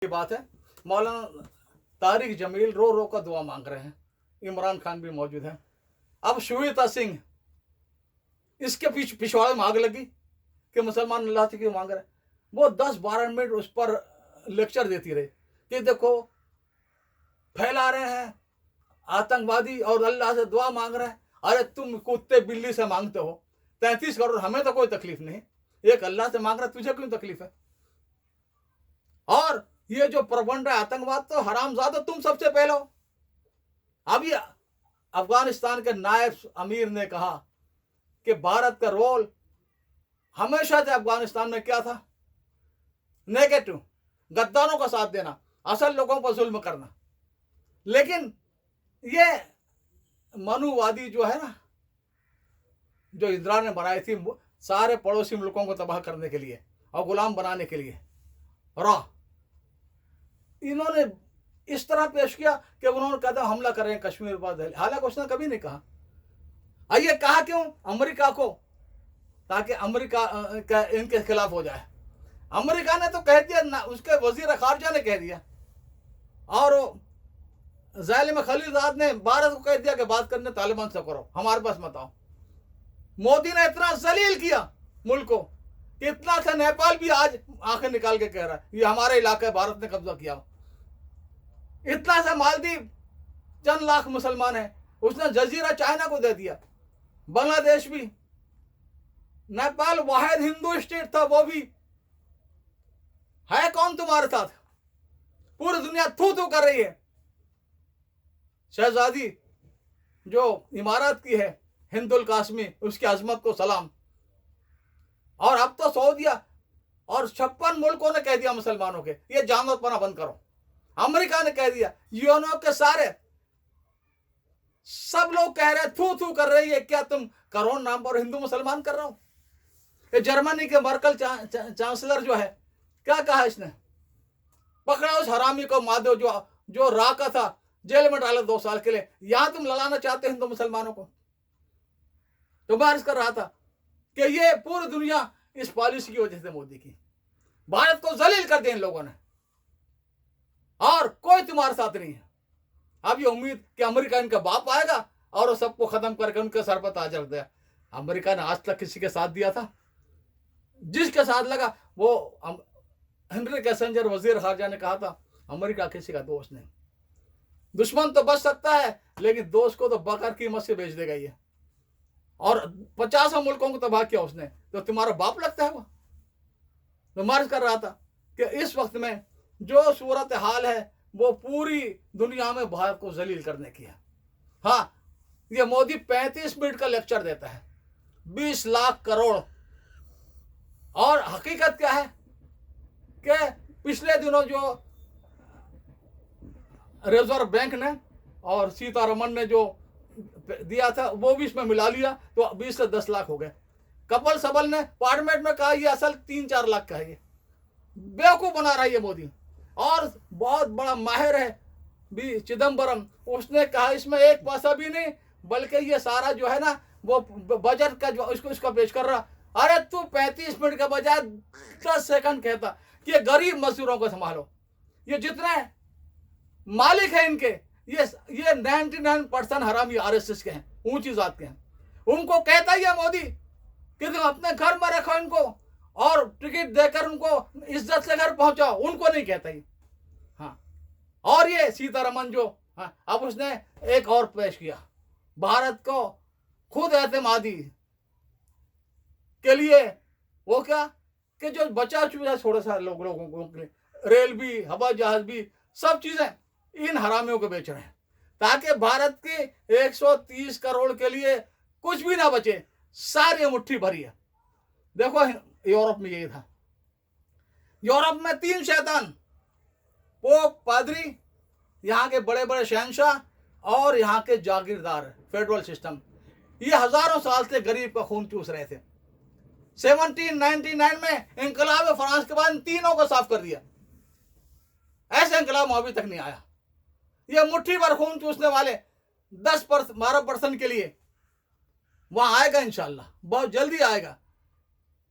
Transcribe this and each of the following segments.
की बात है। मौलाना तारिक जमील रो रो कर दुआ मांग रहे हैं। इमरान खान भी मौजूद है। अब श्वेता सिंह इसके पिछवाड़े में आग लगी कि मुसलमान अल्लाह से क्यों मांग रहे। वो 10-12 मिनट उस पर लेक्चर देती रही कि देखो फैला रहे हैं आतंकवादी और अल्लाह से दुआ मांग रहे हैं। अरे तुम कुत्ते बिल्ली से मांगते हो 33 करोड़, हमें तो कोई तकलीफ नहीं, एक अल्लाह से मांग रहा है, तुझे क्यों तकलीफ है। और ये जो प्रबंध है आतंकवाद तो हरामजादा तुम सबसे पहले हो। अभी अफगानिस्तान के नायब अमीर ने कहा कि भारत का रोल हमेशा से अफगानिस्तान में क्या था, नेगेटिव, गद्दारों का साथ देना, असल लोगों पर जुल्म करना। लेकिन ये मनुवादी जो है ना, जो इंदिरा ने बनाई थी सारे पड़ोसी मुल्कों को तबाह करने के लिए और गुलाम बनाने के लिए, इन्होंने इस तरह पेश किया कि उन्होंने कहा हमला करें कश्मीर पर, हालांकि उसने कभी नहीं कहा। ये कहा क्यों अमेरिका को, ताकि अमेरिका इनके खिलाफ हो जाए। अमेरिका ने तो कह दिया ना, उसके वजीर खारजा ने कह दिया, और ज़ालिम खलीलजाद ने भारत को कह दिया कि बात करने तालिबान से करो, हमारे पास मत आओ। मोदी ने इतना जलील किया मुल्क को, इतना सा नेपाल भी आज आंखें निकाल के कह रहा है ये हमारे इलाके भारत ने कब्जा किया। इतना सा मालदीव चंद लाख मुसलमान है, उसने जजीरा चाइना को दे दिया। बांग्लादेश भी, नेपाल वाहिद हिंदू स्टेट था, वो भी है कौन तुम्हारे साथ। पूरी दुनिया थू थू कर रही है। शहजादी जो इमारत की है हिंदुल कासमी, उसकी अजमत को सलाम। और अब तो सऊदिया और 56 मुल्कों ने कह दिया मुसलमानों के ये जानवरपना बंद करो। अमेरिका ने कह दिया, यूएनओ के सारे सब लोग कह रहे थू थू कर रही है, क्या तुम करोड़ नाम पर हिंदू मुसलमान कर रहा हो। ये जर्मनी के मर्कल चांसलर जो है, क्या कहा इसने, पकड़ा उस हरामी को माधव जो राका था, जेल में डाला 2 साल के लिए। यहां तुम लड़ाना चाहते हिंदू मुसलमानों को। तो मैं अर्ज कर रहा था कि ये पूरी दुनिया इस पॉलिसी की वजह से मोदी की, भारत को जलील कर दिया इन लोगों ने, और कोई तुम्हारे साथ नहीं है। अब ये उम्मीद कि अमेरिका इनका बाप आएगा और वो सबको खत्म करके उनके सर पर ताज रख दिया। अमेरिका ने आज तक किसी के साथ दिया था? जिसके साथ लगा वो हेनरी किसिंजर वजीर खारजा ने कहा था अमेरिका किसी का दोस्त नहीं। दुश्मन तो बच सकता है लेकिन दोस्त को तो बकर कीमत से बेच देगा ये। और 50 मुल्कों को तबाह किया उसने, तो तुम्हारा बाप लगता है वो। तो मार्च कर रहा था कि इस वक्त में जो सूरत हाल है वो पूरी दुनिया में भारत को जलील करने की है। हाँ, ये मोदी 35 मिनट का लेक्चर देता है, 20 लाख करोड़। और हकीकत क्या है कि पिछले दिनों जो रिजर्व बैंक ने और सीतारमण ने जो दिया था वो भी इसमें मिला लिया, तो 20 से 10 लाख हो गए। कपिल सिब्बल ने पार्लियामेंट में कहा ये असल 3-4 लाख का है। ये बेवकूफ बना रहा है ये मोदी। और बहुत बड़ा माहिर है भी चिदम्बरम, उसने कहा इसमें 1 पैसा भी नहीं, बल्कि ये सारा जो है ना वो बजट का जो इसको पेश कर रहा। अरे तू 35 मिनट के बजाय 10 सेकंड कहता कि ये गरीब मजदूरों को संभालो। ये जितने मालिक है इनके, ये 99% हरामी आरएसएस के हैं, ऊंची जात के हैं। उनको कहता ही है मोदी कि तुम अपने घर में रखो इनको और टिकट देकर उनको इज्जत से घर पहुंचाओ, उनको नहीं कहता ही। हाँ, और ये सीतारमण जो अब उसने एक और पेश किया, भारत को खुद एतमादी के लिए, वो क्या कि जो बचा चुका थोड़ा सा लोगों के लिए रेल भी, हवाई जहाज भी, सब चीजें इन हरामियों को बेच रहे हैं, ताकि भारत के 130 करोड़ के लिए कुछ भी ना बचे, सारी मुट्ठी भरी है। देखो यूरोप में यही था। यूरोप में 3 शैतान, पोप, पादरी, यहाँ के बड़े बड़े शहंशाह और यहाँ के जागीरदार, फेडरल सिस्टम, ये हजारों साल से गरीब का खून चूस रहे थे। 1799 में इंकलाब फ्रांस के बाद तीनों को साफ कर दिया। ऐसे इंकलाब अभी तक नहीं आया। ये मुट्ठी भर खून चूसने वाले 10-12% के लिए वहां आएगा इंशाल्लाह, बहुत जल्दी आएगा।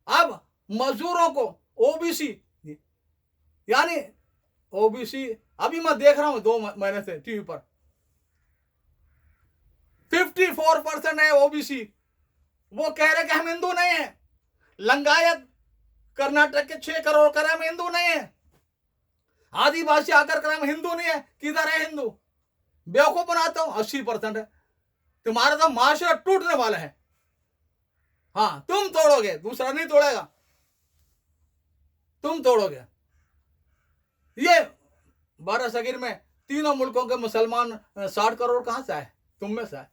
अब मजदूरों को ओबीसी यानी ओबीसी, अभी मैं देख रहा हूं 2 महीने से टीवी पर 54% है ओबीसी। वो कह रहे कि हम हिंदू नहीं है। लिंगायत कर्नाटक के 6 करोड़ कर हम हिंदू नहीं है। आदिवासी आकर कर हम हिंदू नहीं है। किधर है हिंदू? बेवकूफ बनाता हूं। 80% है। तुम्हारा तो माशरा टूटने वाला है। हाँ, तुम तोड़ोगे, दूसरा नहीं तोड़ेगा, तुम तोड़ोगे। ये बारासगीर में तीनों मुल्कों के मुसलमान 60 करोड़ कहां से आए? तुम में से आए।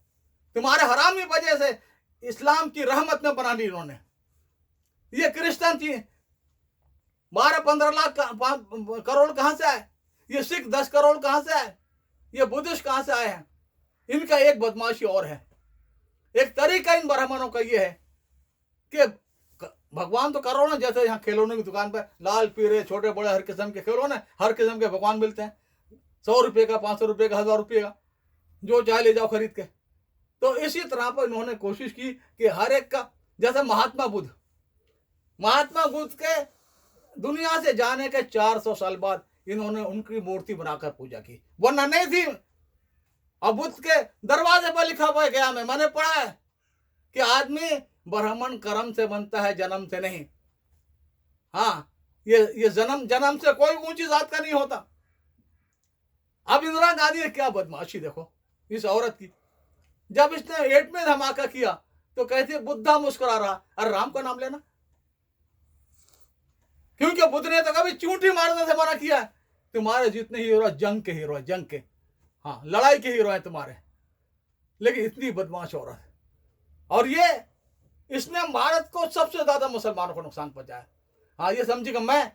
तुम्हारे हरामी वजह से इस्लाम की रहमत में बना ली इन्होंने। ये क्रिश्चियन थी 12-15 लाख करोड़ कहां से आए? ये सिख 10 करोड़ कहां से आए? ये बुद्धिस्ट कहां से आए हैं? इनका एक बदमाशी और है। एक तरीका इन ब्राह्मणों का ये है कि भगवान तो करोड़ों, जैसे यहाँ खिलौने की दुकान पर लाल पीले छोटे बड़े हर किस्म के खिलौने, हर किस्म के भगवान मिलते हैं। 100 रुपये का, 500 रुपये का, 1000 रुपये का, जो चाहे ले जाओ खरीद के। तो इसी तरह पर इन्होंने कोशिश की कि हर एक का, जैसे महात्मा बुद्ध के दुनिया से जाने के 400 साल बाद इन्होंने उनकी मूर्ति बनाकर पूजा की, वरना नहीं थी। और बुद्ध के दरवाजे पर लिखा हुआ है, गया में मैंने पढ़ा है कि आदमी ब्राह्मण कर्म से बनता है, जन्म से नहीं। हाँ, ये जन्म से कोई ऊंची जात का नहीं होता। अब इंदिरा गांधी ने क्या बदमाशी देखो इस औरत की। जब इसने 8 में धमाका किया तो कहती बुद्धा मुस्कुरा रहा, अरे राम का नाम लेना। क्योंकि बुद्ध ने तो कभी चूंटी मारने से मना किया है। तुम्हारे जितने हीरो जंग के हीरो है, जंग के, हाँ, लड़ाई के हीरो है तुम्हारे। लेकिन इतनी बदमाश औरत है। और ये इसने भारत को सबसे ज्यादा मुसलमानों को नुकसान पहुंचाया। हाँ, ये समझी कि मैं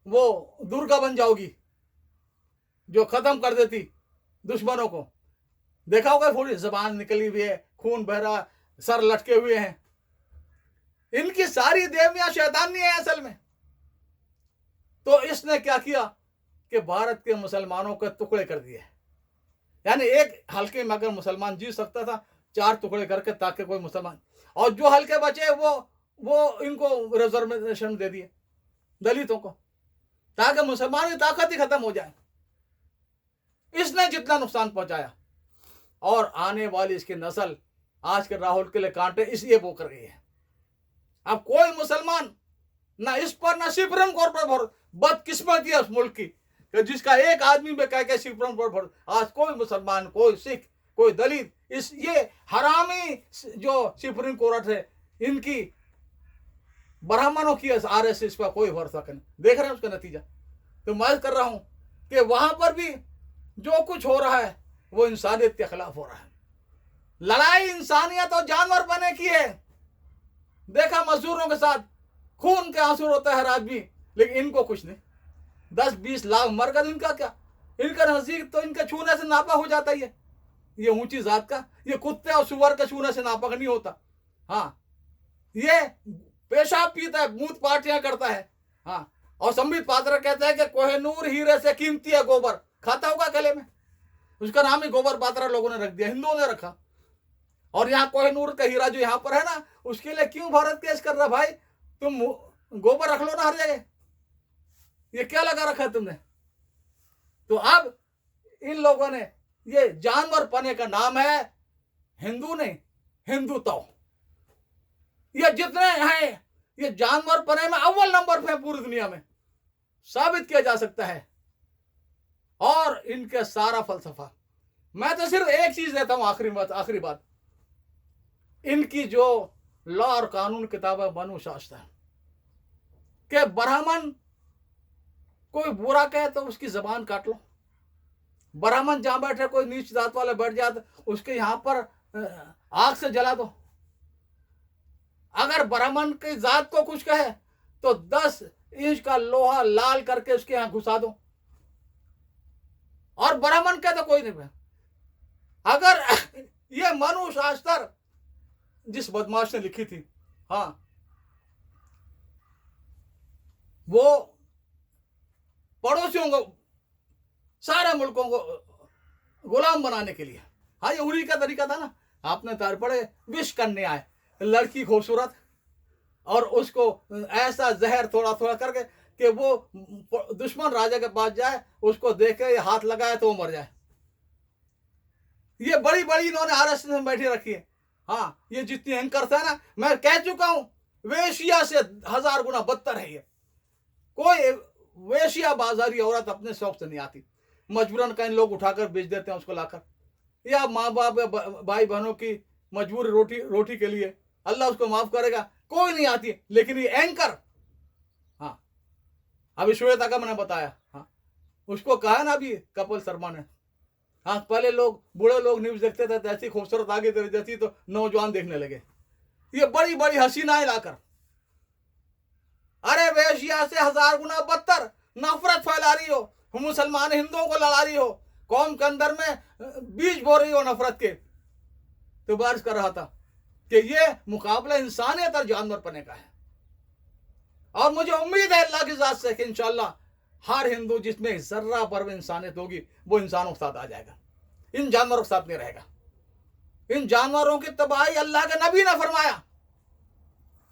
वो दुर्गा बन जाऊंगी जो खत्म कर देती दुश्मनों को। देखा होगा थोड़ी जबान निकली हुई है, खून बह रहा, सर लटके हुए हैं। इनकी सारी देवियां शैतान नहीं है असल में। तो इसने क्या किया कि भारत के मुसलमानों के टुकड़े कर दिए। यानी एक हल्के में अगर मुसलमान जी सकता था, 4 टुकड़े करके, ताकि कोई मुसलमान, और जो हल्के बचे वो इनको रिजर्वेशन दे दिए दलितों को, ताकि मुसलमान की ताकत ही खत्म हो जाए। इसने जितना नुकसान पहुंचाया, और आने वाली इसकी नस्ल आज के राहुल के लिए कांटे इसलिए वो कर गई है। अब कोई मुसलमान ना इस पर, ना सुप्रीम कोर्ट पर भरोसा। बदकिस्मती है उस मुल्क की कि जिसका एक आदमी में कह के सुप्रीम कोर्ट भरोसा। आज कोई मुसलमान, कोई सिख, कोई दलित, इस ये हरामी जो सुप्रीम कोर्ट है, इनकी ब्राह्मणों की आरएसएस पर कोई भरोसा नहीं। देख रहे हैं उसका नतीजा। तो मैं कर रहा हूं कि वहां पर भी जो कुछ हो रहा है वो इंसानियत के खिलाफ हो रहा है। लड़ाई इंसानियत और जानवर बने की है। देखा मजदूरों के साथ खून के आंसू रोता है हर आदमी, लेकिन इनको कुछ नहीं। 10-20 लाख मर गए, इनका क्या? इनका नजदीक तो इनके छूने से नापा हो जाता है। ये ऊंची जात का, ये कुत्ते और सुअर के छूने से नापा नहीं होता। हाँ, ये पेशाब पीता है, मूत पार्टियां करता है। हाँ, और संबित पात्रा कहते हैं कि कोहिनूर हीरे से कीमती है गोबर। खाता होगा गले में, उसका नाम ही गोबर पात्रा लोगों ने रख दिया, हिंदुओं ने रखा। और यहाँ कोहिनूर का हीरा जो यहाँ पर है ना, उसके लिए क्यों भारत केस कर रहा? भाई तुम गोबर रख लो ना हर जगह, ये क्या लगा रखा है तुमने? तो अब इन लोगों ने, ये जानवर पने का नाम है हिंदू नहीं, हिंदुत्व। ये जितने हैं ये जानवर पने में अव्वल नंबर पे पूरी दुनिया में, साबित किया जा सकता है। और इनके सारा फलसफा, मैं तो सिर्फ एक चीज देता हूं, आखिरी बात, इनकी जो लॉ और कानून किताब है मनुशास्त्र, के ब्राह्मण कोई बुरा कहे तो उसकी जबान काट लो। ब्राह्मण जहां बैठे कोई नीच जात वाले बैठ जाते, उसके यहां पर आग से जला दो। अगर ब्राह्मण की जात को कुछ कहे तो 10 इंच का लोहा लाल करके उसके यहां घुसा दो। और ब्राह्मण का तो कोई नहीं। अगर ये मनुशास्त्र जिस बदमाश ने लिखी थी, हाँ, वो पड़ोसियों को, सारे मुल्कों को गुलाम बनाने के लिए, हाँ, ये उन्हीं का तरीका था ना। आपने तार पड़े, विश करने आए, लड़की खूबसूरत, और उसको ऐसा जहर थोड़ा थोड़ा करके कि वो दुश्मन राजा के पास जाए, उसको देखे ये हाथ लगाए तो वो मर जाए। ये बड़ी बड़ी इन्होंने आरएसएस में बैठी रखी है। हाँ, ये जितनी एंकर्स है ना, मैं कह चुका हूं, वेश्या से 1000 गुना बदतर है ये। कोई वेश्या बाजारी औरत अपने शौक से नहीं आती, मजबूरन कहीं लोग उठाकर बेच देते हैं उसको लाकर, या माँ बाप या भाई बहनों की मजबूर रोटी के लिए, अल्लाह उसको माफ करेगा, कोई नहीं आती। लेकिन ये एंकर, हाँ, अभी श्वेता का मैंने बताया, हाँ, उसको कहा ना अभी कपिल शर्मा ने, हाँ, पहले लोग बूढ़े लोग न्यूज देखते थे तो ऐसी खूबसूरत आगे तेरी जैसी, तो नौजवान देखने लगे। ये बड़ी बड़ी हसीनाएं लाकर, अरे वेश्या से 1000 गुना बदतर नफरत फैला रही हो, मुसलमान हिंदुओं को लड़ा रही हो, कौम के अंदर में बीज बो रही हो नफरत के। तो बारिश कर रहा था कि ये मुकाबला इंसानियत और जानवर पने का है, और मुझे उम्मीद है अल्लाह की जात से कि इंशाअल्लाह हर हिंदू जिसमें जर्रा पर भी इंसानियत होगी वो इंसानों के साथ आ जाएगा, इन जानवरों के साथ नहीं रहेगा। इन जानवरों की तबाही अल्लाह के नबी ने फरमाया।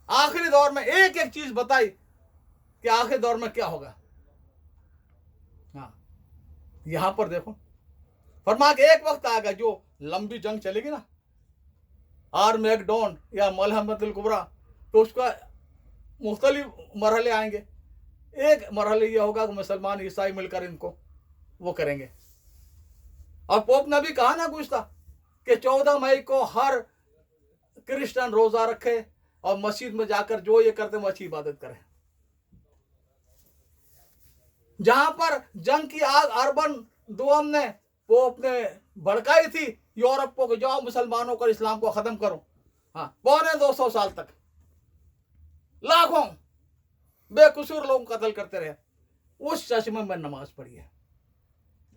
आखिरी दौर में एक एक चीज बताई कि आखिरी दौर में क्या होगा। हाँ, यहां पर देखो, फरमा के एक वक्त आएगा जो लंबी जंग चलेगी ना, आर्मैगडोन या मलहमतुल कुबरा, तो उसका मुख्तलिफ मरहले आएंगे। एक मरहले यह होगा कि मुसलमान ईसाई मिलकर इनको वो करेंगे। और पोप ने भी कहा ना गुस्ता कि 14 मई को हर क्रिश्चियन रोजा रखे और मस्जिद में जाकर जो ये करते हैं अच्छी इबादत करें। जहां पर जंग की आग अर्बन दुआम ने पोप ने भड़काई थी यूरोप को, जाओ मुसलमानों को इस्लाम को खत्म करो। हाँ, 250 साल तक लाखों बेकसूर लोग कत्ल करते रहे। उस चश्मे में नमाज पढ़ी है।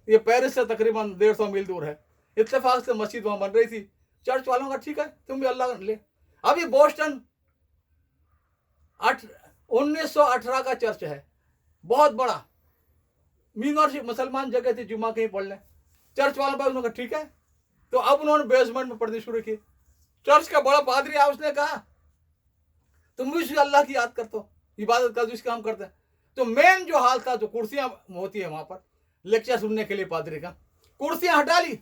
ये पेरिस से तकरीबन 150 मील दूर है। इत्तेफाक से मस्जिद वहां बन रही थी। चर्च वालों का ठीक है, तुम भी अल्लाह ले। अभी बोस्टन 1918 का चर्च है, बहुत बड़ा, मिनोरशिप मुसलमान जगह थी, जुम्मा कहीं पढ़ लें। चर्च वालों पर उन्होंने ठीक है, तो अब उन्होंने बेसमेंट में पढ़नी शुरू की। चर्च का बड़ा पादरी आया, उसने कहा तुम भी अल्लाह की याद करते हो, इबादत कर, जिस काम करते हैं। तो मेन जो हाल था, जो कुर्सियां होती है वहां पर लेक्चर सुनने के लिए पादरी का, कुर्सियां हटा ली।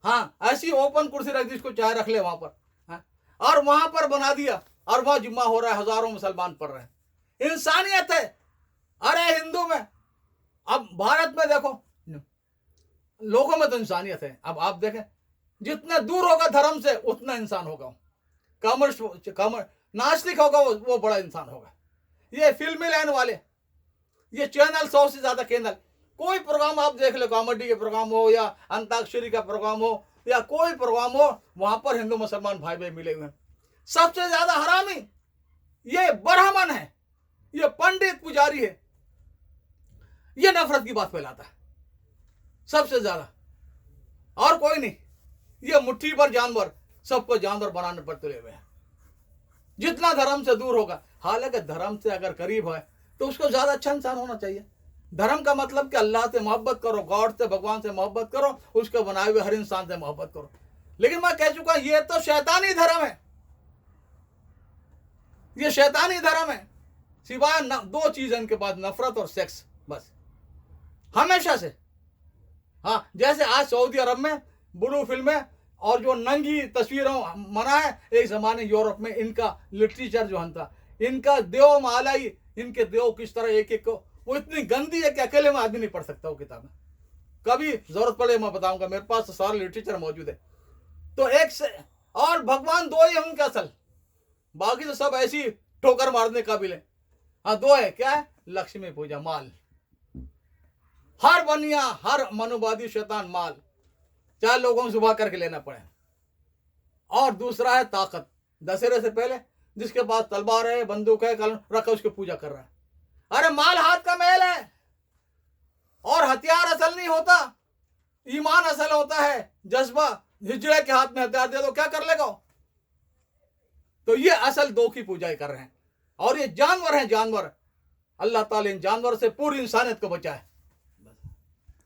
हाँ, ऐसी ओपन कुर्सी रख दी, जिसको चाहे रख ले वहां पर। हाँ, और वहां पर बना दिया, और वहां जुम्मा हो रहा है, हजारों मुसलमान पढ़ रहे हैं। इंसानियत है। अरे हिंदू में, अब भारत में देखो, लोगों में तो इंसानियत है। अब आप देखें, जितना दूर होगा धर्म से उतना इंसान होगा। कॉमर्स नास्तिक होगा वो बड़ा इंसान होगा। ये फिल्मी लाइन वाले, ये चैनल 100 से ज्यादा चैनल, कोई प्रोग्राम आप देख लो, कॉमेडी के प्रोग्राम हो या अंताक्षरी का प्रोग्राम हो या कोई प्रोग्राम हो, वहां पर हिंदू मुसलमान भाई भाई मिले हुए हैं। सबसे ज्यादा हरामी ये ब्राह्मण है, ये पंडित पुजारी है, ये नफरत की बात फैलाता है सबसे ज्यादा, और कोई नहीं। ये मुट्ठी भर जानवर, सबको जानवर बनाने पर तुले हुए हैं। जितना धर्म से दूर होगा, हालांकि धर्म से अगर करीब है तो उसको ज्यादा अच्छा इंसान होना चाहिए। धर्म का मतलब कि अल्लाह से मोहब्बत करो, गॉड से, भगवान से मोहब्बत करो, उसके बनाए हुए हर इंसान से मोहब्बत करो। लेकिन मैं कह चुका, ये तो शैतानी धर्म है, ये शैतानी धर्म है। सिवाय 2 चीज है इनके पास, नफरत और सेक्स, बस, हमेशा से। हाँ, जैसे आज सऊदी अरब में ब्लू फिल्में और जो नंगी तस्वीरों मना है, एक जमाने यूरोप में इनका लिटरेचर जो था, इनका देव मालाई, इनके देव किस तरह एक एक को, वो इतनी गंदी है कि अकेले में आदमी नहीं पढ़ सकता वो किताबें। कभी जरूरत पड़े मैं बताऊंगा, मेरे पास तो सारा लिटरेचर मौजूद है। तो एक से, और भगवान 2 ही उनके असल, बाकी तो सब ऐसी ठोकर मारने काबिल है। हाँ, 2 है, क्या है? लक्ष्मी पूजा, माल। हर बनिया, हर मनुवादी शैतान माल, चाहे लोगों को सुबह करके लेना पड़े। और दूसरा है ताकत। दशहरे से पहले जिसके पास तलवार है, बंदूक है, कलम रखा, उसकी पूजा कर रहा है। अरे माल हाथ का मैल है, और हथियार असल नहीं होता, ईमान असल होता है। जज्बा, हिजड़े के हाथ में हथियार दे दो, क्या कर लेगा? तो ये असल 2 की पूजा कर रहे हैं। और ये जानवर हैं, जानवर। अल्लाह ताला इन जानवर से पूरी इंसानियत को बचाए।